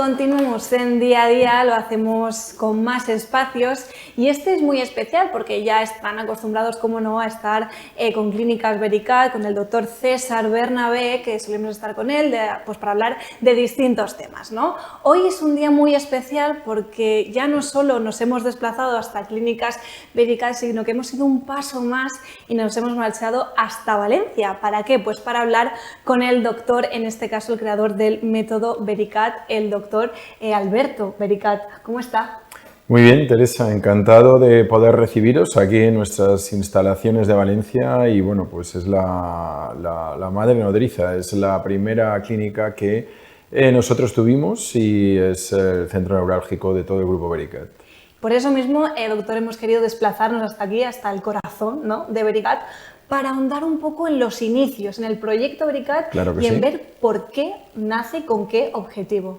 Continuamos en día a día, lo hacemos con más espacios y este es muy especial porque ya están acostumbrados, como no, a estar con Clínicas Vericat, con el doctor César Bernabé, que solemos estar con él pues para hablar de distintos temas, ¿no? Hoy es un día muy especial porque ya no solo nos hemos desplazado hasta Clínicas Vericat, sino que hemos ido un paso más y nos hemos marchado hasta Valencia. ¿Para qué? Pues para hablar con el doctor, en este caso el creador del método Vericat, el doctor Alberto Vericat. ¿Cómo está? Muy bien, Teresa, encantado de poder recibiros aquí en nuestras instalaciones de Valencia y bueno, pues es la madre nodriza, es la primera clínica que nosotros tuvimos y es el centro neurálgico de todo el grupo Vericat. Por eso mismo, doctor, hemos querido desplazarnos hasta aquí, hasta el corazón, ¿no?, de Vericat, para ahondar un poco en los inicios, en el proyecto Vericat, Claro que y en sí. ver por qué nace y con qué objetivo.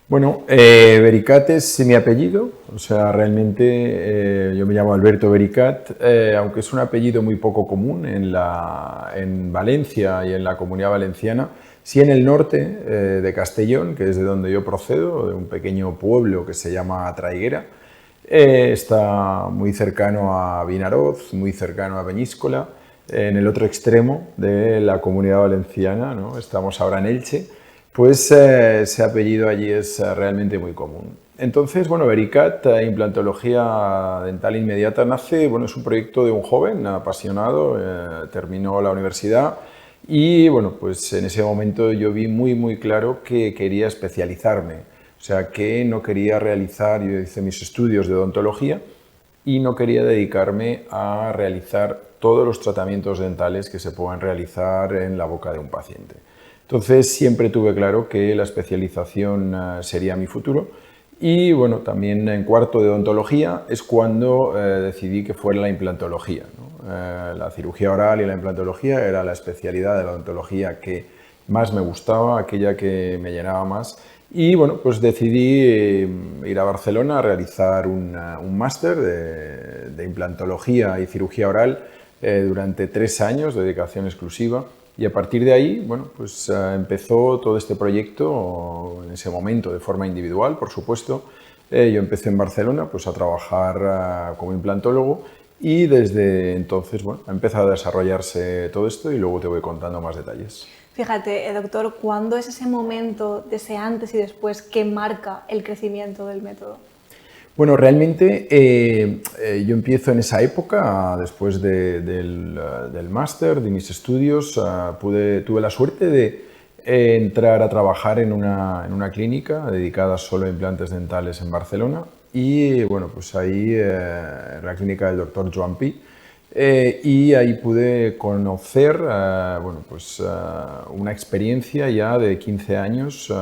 Bueno, Vericat es mi apellido, o sea, realmente yo me llamo Alberto Vericat, aunque es un apellido muy poco común en Valencia y en la Comunidad Valenciana, sí en el norte de Castellón, que es de donde yo procedo, de un pequeño pueblo que se llama Traiguera. Está muy cercano a Vinaroz, muy cercano a Peñíscola, en el otro extremo de la Comunidad Valenciana, ¿no? Estamos ahora en Elche. Pues ese apellido allí es realmente muy común. Entonces, bueno, Vericat, implantología dental inmediata, nace, bueno, es un proyecto de un joven apasionado, terminó la universidad y, bueno, pues en ese momento yo vi muy claro que quería especializarme, o sea, que no quería realizar, yo hice mis estudios de odontología y no quería dedicarme a realizar todos los tratamientos dentales que se puedan realizar en la boca de un paciente. Entonces siempre tuve claro que la especialización sería mi futuro y bueno, también en cuarto de odontología es cuando decidí que fuera la implantología, ¿no? La cirugía oral y la implantología era la especialidad de la odontología que más me gustaba, aquella que me llenaba más y bueno, pues decidí ir a Barcelona a realizar un máster de implantología y cirugía oral durante 3 años de dedicación exclusiva. Y a partir de ahí, bueno, pues empezó todo este proyecto en ese momento de forma individual, por supuesto. Yo empecé en Barcelona pues, a trabajar como implantólogo y desde entonces, bueno, ha empezado a desarrollarse todo esto y luego te voy contando más detalles. Fíjate, doctor, ¿cuándo es ese momento de ese antes y después que marca el crecimiento del método? Bueno, realmente yo empiezo en esa época, después del máster, de mis estudios, tuve la suerte de entrar a trabajar en una clínica dedicada solo a implantes dentales en Barcelona y bueno, pues ahí en la clínica del doctor Joan Pi y ahí pude conocer bueno, pues, una experiencia ya de 15 años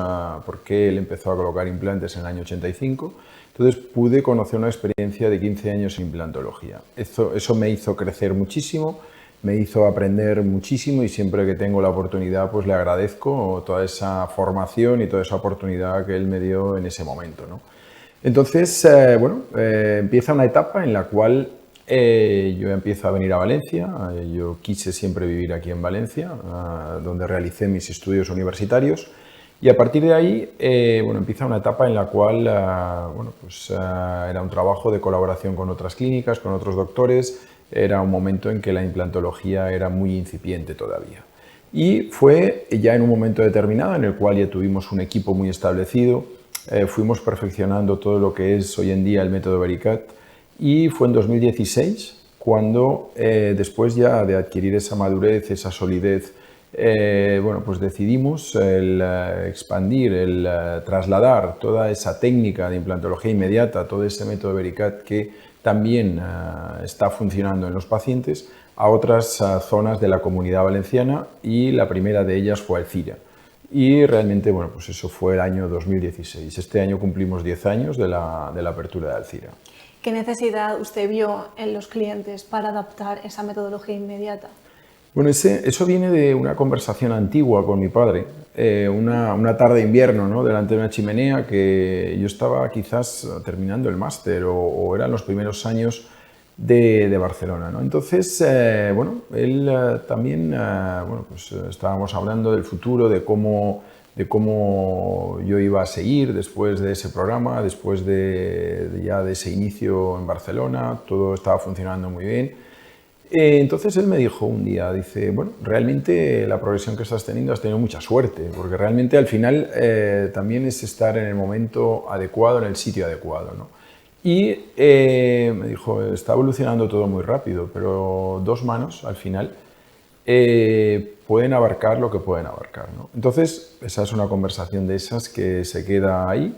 porque él empezó a colocar implantes en el año 85. Entonces pude conocer una experiencia de 15 años en implantología. Eso me hizo crecer muchísimo, me hizo aprender muchísimo y siempre que tengo la oportunidad pues le agradezco toda esa formación y toda esa oportunidad que él me dio en ese momento, ¿no? Entonces, bueno, empieza una etapa en la cual yo empiezo a venir a Valencia. Yo quise siempre vivir aquí en Valencia, donde realicé mis estudios universitarios. Y a partir de ahí, bueno, empieza una etapa en la cual bueno, pues, era un trabajo de colaboración con otras clínicas, con otros doctores. Era un momento en que la implantología era muy incipiente todavía. Y fue ya en un momento determinado en el cual ya tuvimos un equipo muy establecido, fuimos perfeccionando todo lo que es hoy en día el método Vericat y fue en 2016 cuando, después ya de adquirir esa madurez, esa solidez, bueno, pues decidimos expandir, trasladar toda esa técnica de implantología inmediata, todo ese método Vericat que también está funcionando en los pacientes, a otras zonas de la Comunidad Valenciana y la primera de ellas fue Alcira. Y realmente, bueno, pues eso fue el año 2016. Este año cumplimos 10 años de la apertura de Alcira. ¿Qué necesidad usted vio en los clientes para adaptar esa metodología inmediata? Bueno, eso viene de una conversación antigua con mi padre, una tarde de invierno, ¿no?, delante de una chimenea, que yo estaba quizás terminando el máster o eran los primeros años de Barcelona, ¿no? Entonces, bueno, él también, bueno, pues estábamos hablando del futuro, de cómo de cómo yo iba a seguir después de ese programa, después ya de ese inicio en Barcelona, todo estaba funcionando muy bien. Entonces él me dijo un día, dice, bueno, realmente la progresión que estás teniendo has tenido mucha suerte, porque realmente al final también es estar en el momento adecuado, en el sitio adecuado, ¿no? Y me dijo, está evolucionando todo muy rápido, pero 2 manos al final pueden abarcar lo que pueden abarcar, ¿no? Entonces, esa es una conversación de esas que se queda ahí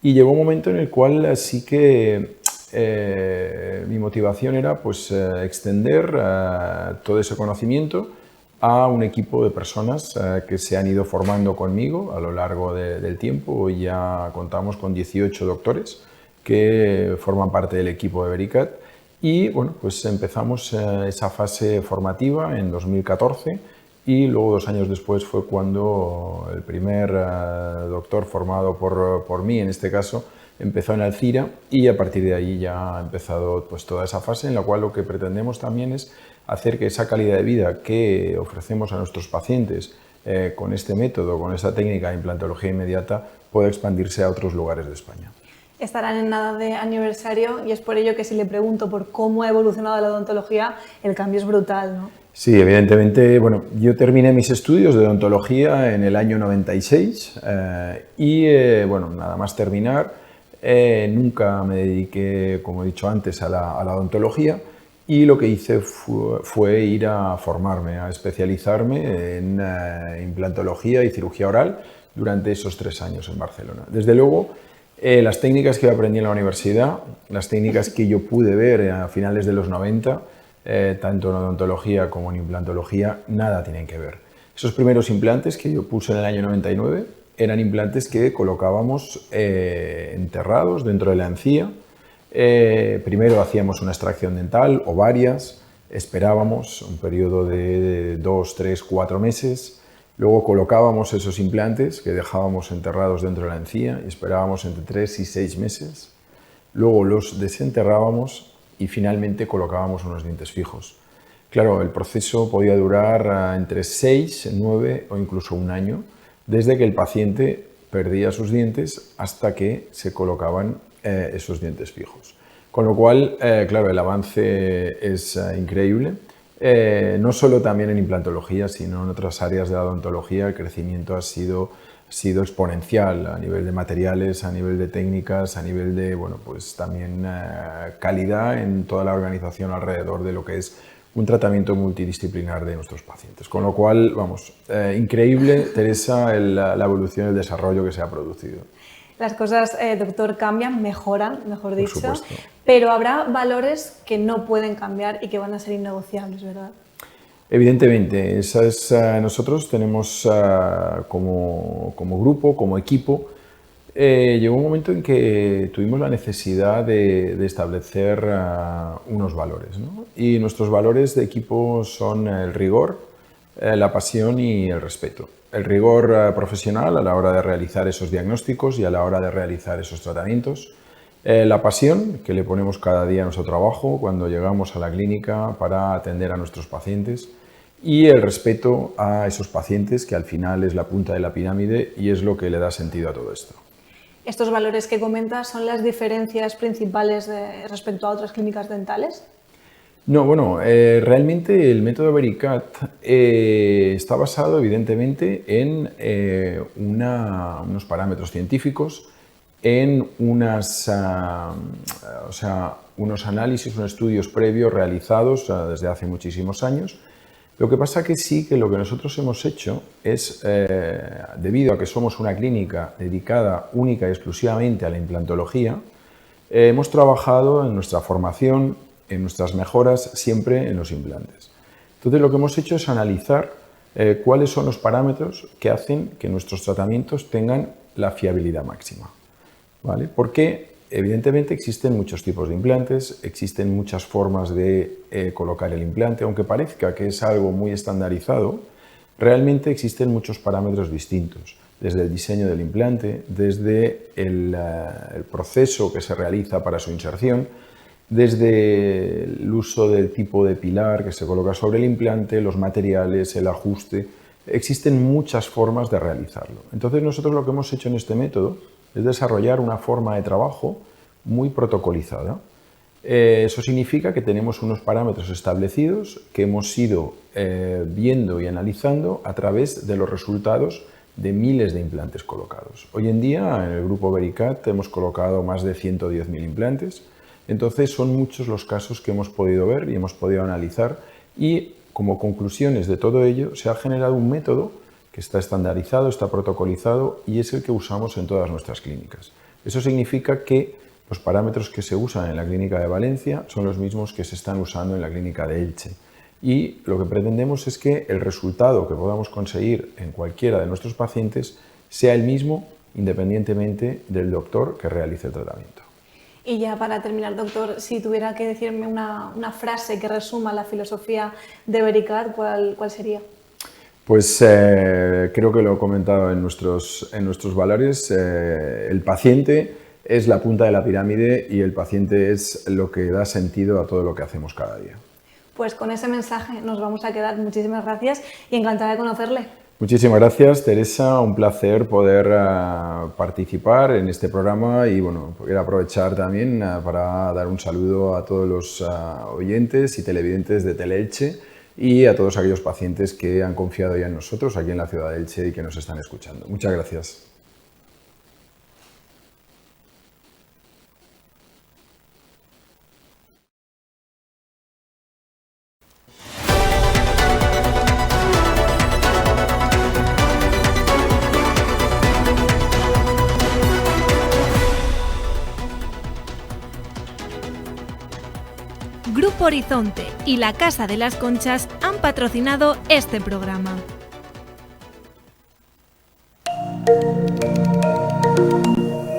y llegó un momento en el cual sí que mi motivación era pues, extender todo ese conocimiento a un equipo de personas que se han ido formando conmigo a lo largo del tiempo. Hoy ya contamos con 18 doctores que forman parte del equipo de Vericat y bueno, pues empezamos esa fase formativa en 2014 y luego 2 años después fue cuando el primer doctor formado por mí, en este caso, empezó en Alcira y a partir de ahí ya ha empezado pues, toda esa fase en la cual lo que pretendemos también es hacer que esa calidad de vida que ofrecemos a nuestros pacientes con este método, con esta técnica de implantología inmediata, pueda expandirse a otros lugares de España. Estarán en nada de aniversario y es por ello que si le pregunto por cómo ha evolucionado la odontología, el cambio es brutal, ¿no? Sí, evidentemente, bueno, yo terminé mis estudios de odontología en el año 96 bueno, nada más terminar, nunca me dediqué, como he dicho antes, a la odontología y lo que hice fue ir a formarme, a especializarme en implantología y cirugía oral durante esos 3 años en Barcelona. Desde luego, las técnicas que aprendí en la universidad, las técnicas que yo pude ver a finales de los 90, tanto en odontología como en implantología, nada tienen que ver. Esos primeros implantes que yo puse en el año 99 eran implantes que colocábamos enterrados dentro de la encía. Primero hacíamos una extracción dental o varias, esperábamos un periodo de 2, 3, 4 meses, luego colocábamos esos implantes que dejábamos enterrados dentro de la encía y esperábamos entre 3 y 6 meses, luego los desenterrábamos y finalmente colocábamos unos dientes fijos. Claro, el proceso podía durar entre 6, 9 o incluso 1 año, desde que el paciente perdía sus dientes hasta que se colocaban esos dientes fijos. Con lo cual, claro, el avance es increíble, no solo también en implantología, sino en otras áreas de la odontología. El crecimiento ha sido exponencial a nivel de materiales, a nivel de técnicas, a nivel de, bueno, pues también calidad en toda la organización alrededor de lo que es un tratamiento multidisciplinar de nuestros pacientes. Con lo cual, vamos, increíble, Teresa, la evolución y el desarrollo que se ha producido. Las cosas, doctor, cambian, mejoran, mejor dicho, pero habrá valores que no pueden cambiar y que van a ser innegociables, ¿verdad? Evidentemente, nosotros tenemos como grupo, como equipo, llegó un momento en que tuvimos la necesidad de establecer unos valores, ¿no? Y nuestros valores de equipo son el rigor, la pasión y el respeto. El rigor profesional a la hora de realizar esos diagnósticos y a la hora de realizar esos tratamientos. La pasión que le ponemos cada día a nuestro trabajo cuando llegamos a la clínica para atender a nuestros pacientes. Y el respeto a esos pacientes, que al final es la punta de la pirámide y es lo que le da sentido a todo esto. ¿Estos valores que comentas son las diferencias principales respecto a otras clínicas dentales? No, bueno, realmente el método Vericat está basado evidentemente en unos parámetros científicos, en unos análisis, unos estudios previos realizados desde hace muchísimos años. Lo que pasa que sí que lo que nosotros hemos hecho es, debido a que somos una clínica dedicada única y exclusivamente a la implantología, hemos trabajado en nuestra formación, en nuestras mejoras, siempre en los implantes. Entonces lo que hemos hecho es analizar cuáles son los parámetros que hacen que nuestros tratamientos tengan la fiabilidad máxima, ¿vale? Porque evidentemente existen muchos tipos de implantes, existen muchas formas de colocar el implante, aunque parezca que es algo muy estandarizado, realmente existen muchos parámetros distintos, desde el diseño del implante, desde el proceso que se realiza para su inserción, desde el uso del tipo de pilar que se coloca sobre el implante, los materiales, el ajuste. existen muchas formas de realizarlo. Entonces nosotros lo que hemos hecho en este método es desarrollar una forma de trabajo muy protocolizada. Eso significa que tenemos unos parámetros establecidos que hemos ido viendo y analizando a través de los resultados de miles de implantes colocados. Hoy en día en el grupo Vericat hemos colocado más de 110.000 implantes, entonces son muchos los casos que hemos podido ver y hemos podido analizar, y como conclusiones de todo ello se ha generado un método que está estandarizado, está protocolizado y es el que usamos en todas nuestras clínicas. Eso significa que los parámetros que se usan en la clínica de Valencia son los mismos que se están usando en la clínica de Elche. Y lo que pretendemos es que el resultado que podamos conseguir en cualquiera de nuestros pacientes sea el mismo independientemente del doctor que realice el tratamiento. Y ya para terminar, doctor, si tuviera que decirme una frase que resuma la filosofía de Vericat, ¿cuál sería? Pues creo que lo he comentado en nuestros valores. El paciente es la punta de la pirámide y el paciente es lo que da sentido a todo lo que hacemos cada día. Pues con ese mensaje nos vamos a quedar. Muchísimas gracias y encantada de conocerle. Muchísimas gracias, Teresa. Un placer poder participar en este programa y bueno, quiero aprovechar también para dar un saludo a todos los oyentes y televidentes de Teleelche y a todos aquellos pacientes que han confiado ya en nosotros aquí en la ciudad de Elche y que nos están escuchando. Muchas gracias. Grupo Horizonte y la Casa de las Conchas han patrocinado este programa.